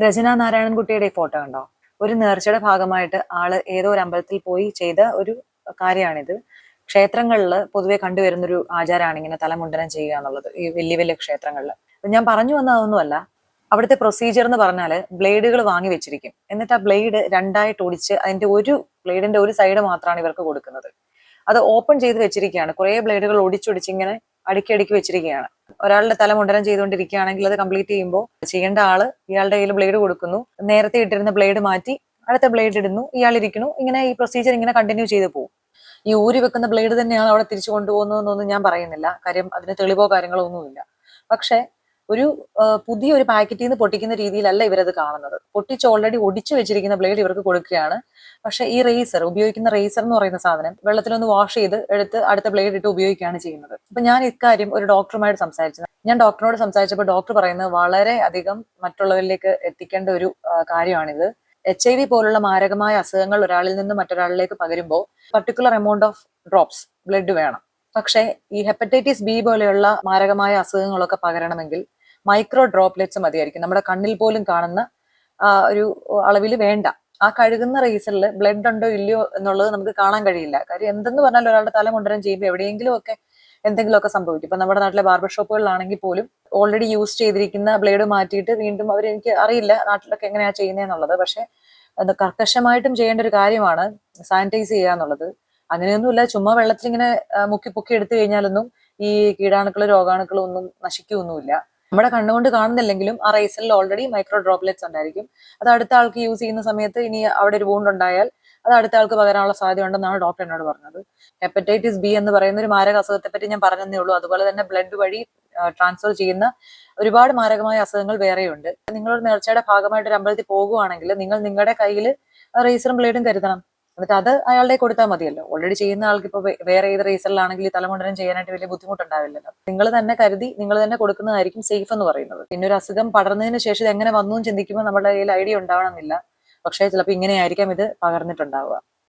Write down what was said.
രചന നാരായണൻകുട്ടിയുടെ ഈ ഫോട്ടോ കണ്ടോ? ഒരു നേർച്ചയുടെ ഭാഗമായിട്ട് ആള് ഏതോ ഒരു അമ്പലത്തിൽ പോയി ചെയ്ത ഒരു കാര്യമാണിത്. ക്ഷേത്രങ്ങളിൽ പൊതുവെ കണ്ടുവരുന്നൊരു ആചാരമാണ് ഇങ്ങനെ തലമുണ്ടനം ചെയ്യുക എന്നുള്ളത്, ഈ വലിയ വലിയ ക്ഷേത്രങ്ങളിൽ. ഞാൻ പറഞ്ഞു വന്ന അതൊന്നുമല്ല. അവിടുത്തെ പ്രൊസീജിയർ എന്ന് പറഞ്ഞാല് ബ്ലേഡുകൾ വാങ്ങി വെച്ചിരിക്കും. എന്നിട്ട് ആ ബ്ലേഡ് രണ്ടായിട്ട് ഒടിച്ച് അതിന്റെ ഒരു ബ്ലേഡിന്റെ ഒരു സൈഡ് മാത്രമാണ് ഇവർക്ക് കൊടുക്കുന്നത്. അത് ഓപ്പൺ ചെയ്ത് വെച്ചിരിക്കുകയാണ്. കുറെ ബ്ലേഡുകൾ ഒടിച്ചൊടിച്ചിങ്ങനെ അടുക്കി അടുക്കി വെച്ചിരിക്കുകയാണ്. ഒരാളുടെ തല മുണ്ടനം ചെയ്തുകൊണ്ടിരിക്കുകയാണെങ്കിൽ അത് കംപ്ലീറ്റ് ചെയ്യുമ്പോൾ ചെയ്യേണ്ട ആള് ഇയാളുടെ കയ്യിൽ ബ്ലേഡ് കൊടുക്കുന്നു, നേരത്തെ ഇട്ടിരുന്ന ബ്ലേഡ് മാറ്റി അടുത്ത ബ്ലേഡ് ഇടുന്നു, ഇയാൾ ഇരിക്കുന്നു. ഇങ്ങനെ ഈ പ്രൊസീജിയർ ഇങ്ങനെ കണ്ടിന്യൂ ചെയ്ത് പോകും. ഈ ഊരി വെക്കുന്ന ബ്ലേഡ് തന്നെയാണ് അവിടെ തിരിച്ചു കൊണ്ടുപോകുന്നതെന്നൊന്നും ഞാൻ പറയുന്നില്ല. കാര്യം അതിന് തെളിവോ കാര്യങ്ങളോ ഒന്നുമില്ല. പക്ഷെ ഒരു പുതിയൊരു പാക്കറ്റിൽ നിന്ന് പൊട്ടിക്കുന്ന രീതിയിലല്ല ഇവരത് കാണുന്നത്. പൊട്ടിച്ച് ഓൾറെഡി ഒടിച്ചു വെച്ചിരിക്കുന്ന ബ്ലേഡ് ഇവർക്ക് കൊടുക്കുകയാണ്. പക്ഷെ ഈ റേസർ, ഉപയോഗിക്കുന്ന റേസർ എന്ന് പറയുന്ന സാധനം വെള്ളത്തിലൊന്ന് വാഷ് ചെയ്ത് എടുത്ത് അടുത്ത ബ്ലേഡ് ഇട്ട് ഉപയോഗിക്കുകയാണ് ചെയ്യുന്നത്. അപ്പൊ ഞാൻ ഇക്കാര്യം ഒരു ഡോക്ടറുമായിട്ട് സംസാരിച്ചത്. ഞാൻ ഡോക്ടറിനോട് സംസാരിച്ചപ്പോൾ ഡോക്ടർ പറയുന്നത് വളരെ അധികം മറ്റുള്ളവരിലേക്ക് എത്തിക്കേണ്ട ഒരു കാര്യമാണിത്. HIV പോലുള്ള മാരകമായ അസുഖങ്ങൾ ഒരാളിൽ നിന്ന് മറ്റൊരാളിലേക്ക് പകരുമ്പോൾ particular amount of drops blood വേണം. പക്ഷേ ഈ ഹെപ്പറ്റൈറ്റിസ് ബി പോലെയുള്ള മാരകമായ അസുഖങ്ങളൊക്കെ പകരണമെങ്കിൽ മൈക്രോ ഡ്രോപ്ലെറ്റ്സ് മതിയായിരിക്കും. നമ്മുടെ കണ്ണിൽ പോലും കാണുന്ന ഒരു അളവിൽ വേണ്ട. ആ കഴുകുന്ന റേസറിൽ ബ്ലഡ് ഉണ്ടോ ഇല്ലയോ എന്നുള്ളത് നമുക്ക് കാണാൻ കഴിയില്ല. കാര്യം എന്തെന്ന് പറഞ്ഞാൽ ഒരാളുടെ തല മുണ്ടനം ചെയ്യുമ്പോൾ എവിടെയെങ്കിലും ഒക്കെ എന്തെങ്കിലുമൊക്കെ സംഭവിക്കും. ഇപ്പൊ നമ്മുടെ നാട്ടിലെ ബാർബർ ഷോപ്പുകളിലാണെങ്കിൽ പോലും ഓൾറെഡി യൂസ് ചെയ്തിരിക്കുന്ന ബ്ലേഡ് മാറ്റിയിട്ട് വീണ്ടും അവർ, എനിക്ക് അറിയില്ല നാട്ടിലൊക്കെ എങ്ങനെയാ ചെയ്യുന്നതെന്നുള്ളത്, പക്ഷെ അത് കർക്കശമായിട്ടും ചെയ്യേണ്ട ഒരു കാര്യമാണ് സാനിറ്റൈസ് ചെയ്യുക എന്നുള്ളത്. അങ്ങനെയൊന്നുമില്ല, ചുമ്മാ വെള്ളത്തിൽ ഇങ്ങനെ മുക്കി പൊക്കി എടുത്തു കഴിഞ്ഞാലൊന്നും ഈ കീടാണുക്കളും രോഗാണുക്കളും ഒന്നും നശിക്കുകയൊന്നുമില്ല. നമ്മുടെ കണ്ണുകൊണ്ട് കാണുന്നില്ലെങ്കിലും ആ റേസറിൽ ഓൾറെഡി മൈക്രോ ഡ്രോപ്ലെറ്റ്സ് ഉണ്ടായിരിക്കും. അത് അടുത്ത ആൾക്ക് യൂസ് ചെയ്യുന്ന സമയത്ത് ഇനി അവിടെ ഒരു വൂണ്ട് ഉണ്ടായാൽ അത് അടുത്ത ആൾക്ക് പകരാനുള്ള സാധ്യത ഉണ്ടെന്നാണ് ഡോക്ടർ എന്നോട് പറഞ്ഞത്. ഹെപ്പറ്റൈറ്റിസ് ബി എന്ന് പറയുന്ന ഒരു മാരക അസുഖത്തെ പറ്റി ഞാൻ പറഞ്ഞതേ ഉള്ളൂ. അതുപോലെ തന്നെ ബ്ലഡ് വഴി ട്രാൻസ്ഫർ ചെയ്യുന്ന ഒരുപാട് മാരകമായ അസുഖങ്ങൾ വേറെയുണ്ട്. നിങ്ങളൊരു നേർച്ചയുടെ ഭാഗമായിട്ട് ഒരു അമ്പലത്തിൽ പോകുവാണെങ്കിൽ നിങ്ങൾ നിങ്ങളുടെ കയ്യിൽ റേസറും ബ്ലേഡും കരുതണം. എന്നിട്ട് അത് അയാളുടെ കൊടുത്താൽ മതിയല്ലോ. ഓൾറെഡി ചെയ്യുന്ന ആൾക്ക് ഇപ്പൊ വേറെ ഏത് റേസറിലാണെങ്കിൽ തലമുണ്ടനം ചെയ്യാനായിട്ട് വലിയ ബുദ്ധിമുട്ടുണ്ടാവില്ലല്ലോ. നിങ്ങൾ തന്നെ കരുതി നിങ്ങൾ തന്നെ കൊടുക്കുന്നതായിരിക്കും സേഫ് എന്ന് പറയുന്നത്. പിന്നെ ഒരു അസുഖം പടർന്നതിന് ശേഷം ഇത് എങ്ങനെ വന്നു എന്ന് ചിന്തിക്കുമ്പോൾ നമ്മുടെ കയ്യിൽ ഐഡിയ ഉണ്ടാവണമെന്നില്ല. പക്ഷേ ചിലപ്പോൾ ഇങ്ങനെയായിരിക്കാം ഇത് പകർന്നിട്ടുണ്ടാവുക.